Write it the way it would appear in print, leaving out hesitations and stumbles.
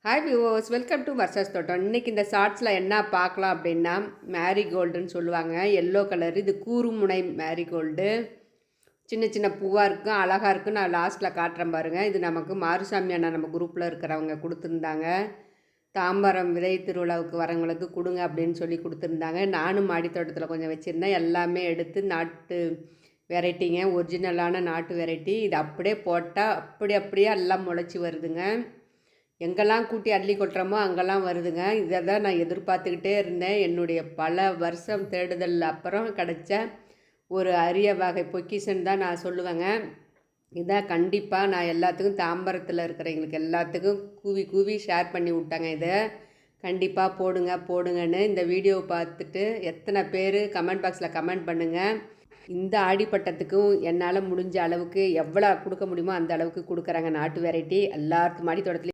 Hi viewers, welcome to Varsha's தோட்டம். இன்றைக்கி இந்த ஷார்ட்ஸில் என்ன பார்க்கலாம் அப்படின்னா, மேரிகோல்டுன்னு சொல்லுவாங்க. எல்லோ கலர், இது கூறுமுனை மேரிகோல்டு. சின்ன சின்ன பூவாக இருக்கும், அழகாக இருக்கும். நான் லாஸ்ட்டில் காட்டுறேன் பாருங்கள். இது நமக்கு மாருசாமி அண்ணா நம்ம குரூப்பில் இருக்கிறவங்க கொடுத்துருந்தாங்க. தாம்பரம் விதை திருவிழாவுக்கு வரவங்களுக்கு கொடுங்க அப்படின்னு சொல்லி கொடுத்துருந்தாங்க. நானும் மாடித்தோட்டத்தில் கொஞ்சம் வச்சுருந்தேன். எல்லாமே எடுத்து நாட்டு வெரைட்டிங்க, ஒரிஜினலான நாட்டு வெரைட்டி. இது அப்படியே போட்டால் அப்படியே எல்லாம் முளைச்சி வருதுங்க. எங்கெல்லாம் கூட்டி அள்ளி கொட்டுறோமோ அங்கெல்லாம் வருதுங்க. இதை தான் நான் எதிர்பார்த்துக்கிட்டே இருந்தேன். என்னுடைய பல வருஷம் தேடுதல் அப்புறம் கிடச்ச ஒரு அரிய வகை பொக்கிஷன் தான் நான் சொல்லுவேங்க. இதான் கண்டிப்பாக நான் எல்லாத்துக்கும் தாம்பரத்தில் இருக்கிறவங்களுக்கு எல்லாத்துக்கும் கூவி கூவி ஷேர் பண்ணி விட்டாங்க. இதை கண்டிப்பாக போடுங்கன்னு. இந்த வீடியோவை பார்த்துட்டு எத்தனை பேர் கமெண்ட் பாக்ஸில் கமெண்ட் பண்ணுங்கள். இந்த ஆடிப்பட்டத்துக்கும் என்னால் முடிஞ்ச அளவுக்கு எவ்வளோ கொடுக்க முடியுமோ அந்த அளவுக்கு கொடுக்குறாங்க. நாட்டு வெரைட்டி எல்லாத்து மாடி தோட்டத்துலேயும்